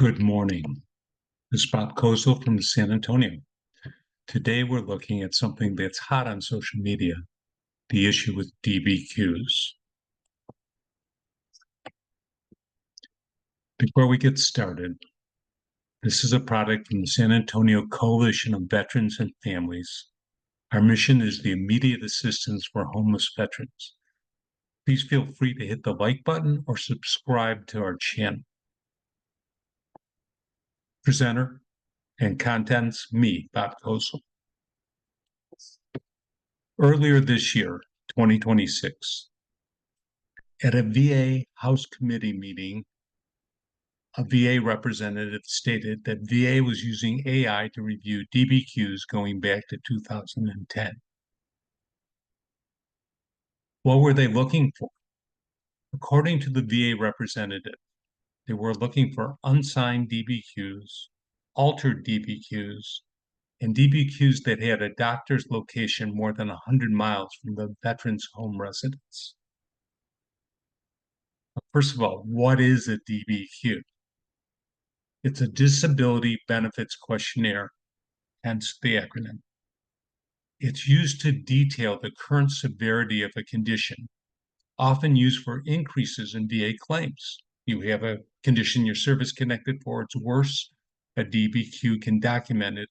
Good morning. This is Bob Kozel from San Antonio. Today we're looking at something that's hot on social media, the issue with DBQs. Before we get started, this is a product from the San Antonio Coalition of Veterans and Families. Our mission is the immediate assistance for homeless veterans. Please feel free to hit the like button or subscribe to our channel. Presenter and contents, me, Bob Kozel. Earlier this year, 2026, at a VA House Committee meeting, a VA representative stated that VA was using AI to review DBQs going back to 2010. What were they looking for? According to the VA representative, they were looking for unsigned DBQs, altered DBQs, and DBQs that had a doctor's location more than 100 miles from the veteran's home residence. First of all, what is a DBQ? It's a Disability Benefits Questionnaire, hence the acronym. It's used to detail the current severity of a condition, often used for increases in VA claims. You have a condition you're service connected for, it's worse, a DBQ can document it.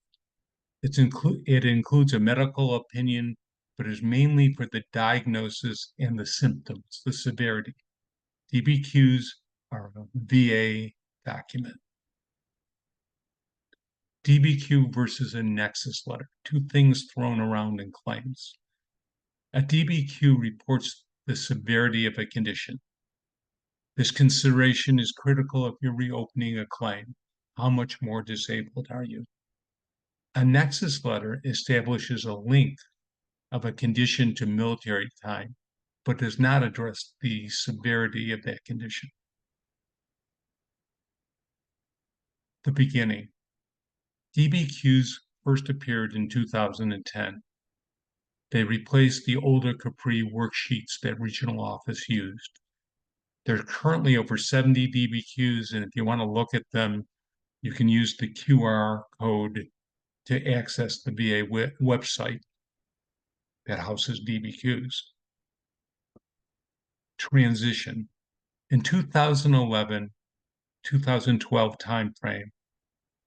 It includes a medical opinion, but is mainly for the diagnosis and the symptoms, the severity. DBQs are a VA document. DBQ versus a nexus letter, two things thrown around in claims. A DBQ reports the severity of a condition. This consideration is critical if you're reopening a claim. How much more disabled are you? A nexus letter establishes a link of a condition to military time, but does not address the severity of that condition. The beginning. DBQs first appeared in 2010. They replaced the older Capri worksheets that regional office used. There are currently over 70 DBQs, and if you want to look at them, you can use the QR code to access the VA website that houses DBQs. Transition. In 2011, 2012 timeframe,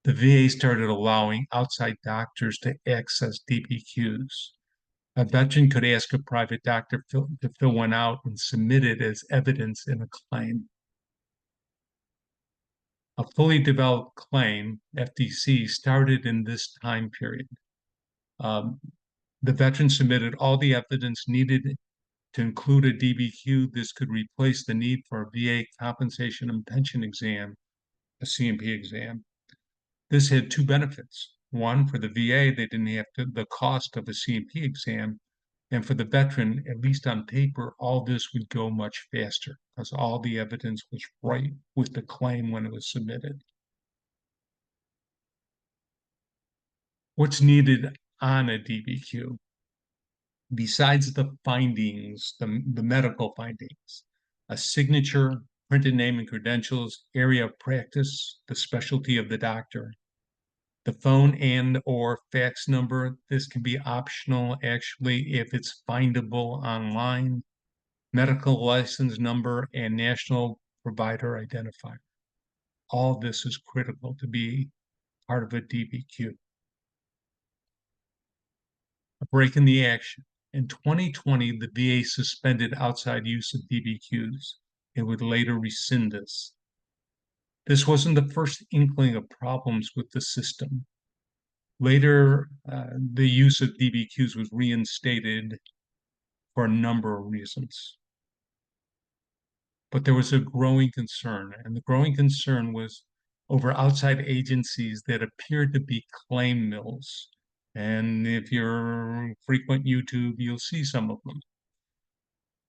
the VA started allowing outside doctors to access DBQs. A veteran could ask a private doctor to fill one out and submit it as evidence in a claim. A fully developed claim, FDC, started in this time period. The veteran submitted all the evidence needed to include a DBQ. This could replace the need for a VA compensation and pension exam, a C&P exam. This had two benefits. One, for the VA, they didn't have the cost of a C&P exam. And for the veteran, at least on paper, all this would go much faster because all the evidence was right with the claim when it was submitted. What's needed on a DBQ? Besides the findings, the medical findings, a signature, printed name and credentials, area of practice, the specialty of the doctor, the phone and or fax number. This can be optional actually if it's findable online, medical license number, and national provider identifier. All this is critical to be part of a DBQ. A break in the action. In 2020, the VA suspended outside use of DBQs. It would later rescind this. This wasn't the first inkling of problems with the system. Later, the use of DBQs was reinstated for a number of reasons. But there was a growing concern, and the growing concern was over outside agencies that appeared to be claim mills. And if you're frequent YouTube, you'll see some of them.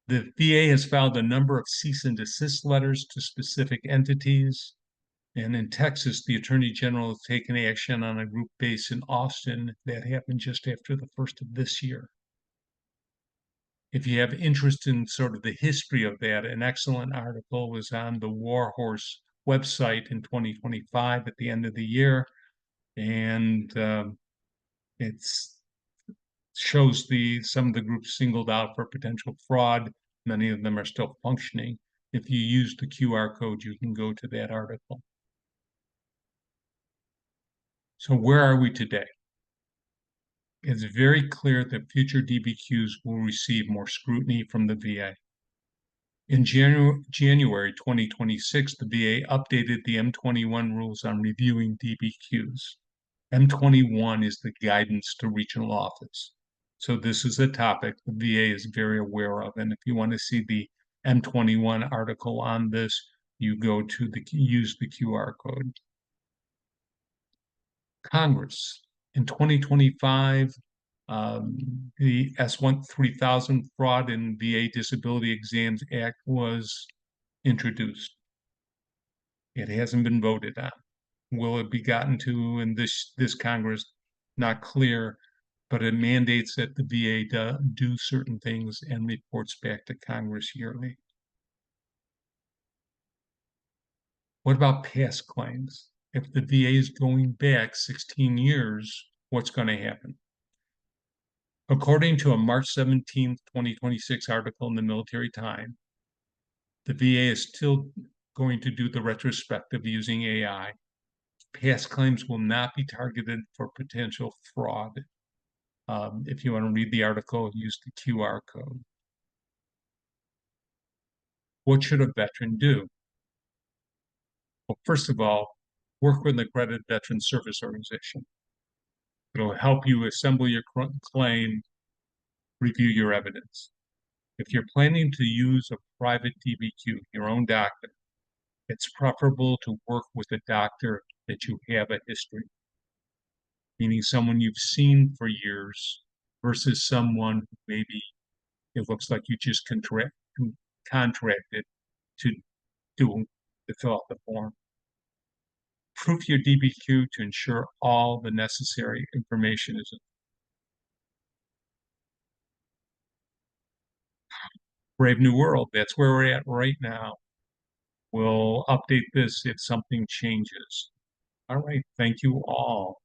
The VA has filed a number of cease and desist letters to specific entities. And in Texas, the Attorney General has taken action on a group base in Austin that happened just after the first of this year. If you have interest in sort of the history of that, an excellent article was on the Warhorse website in 2025 at the end of the year, and it's shows some of the groups singled out for potential fraud. Many of them are still functioning. If you use the QR code, you can go to that article. So where are we today? It's very clear that future DBQs will receive more scrutiny from the VA. In January 2026, the VA updated the M21 rules on reviewing DBQs. M21 is the guidance to regional office. So this is a topic the VA is very aware of. And if you want to see the M21 article on this, you go to use the QR code. Congress. In 2025, the S-3000 Fraud in VA Disability Exams Act was introduced. It hasn't been voted on. Will it be gotten to in this Congress? Not clear, but it mandates that the VA do certain things and reports back to Congress yearly. What about past claims? If the VA is going back 16 years, what's going to happen? According to a March 17, 2026 article in the Military Times, the VA is still going to do the retrospective using AI. Past claims will not be targeted for potential fraud. If you want to read the article, use the QR code. What should a veteran do? Well, first of all, work with an accredited veteran service organization. It'll help you assemble your claim, review your evidence. If you're planning to use a private DBQ, your own doctor, it's preferable to work with a doctor that you have a history, meaning someone you've seen for years versus someone who maybe it looks like you just contracted to fill out the form. Proof your DBQ to ensure all the necessary information is. Brave New World, that's where we're at right now. We'll update this if something changes. All right, thank you all.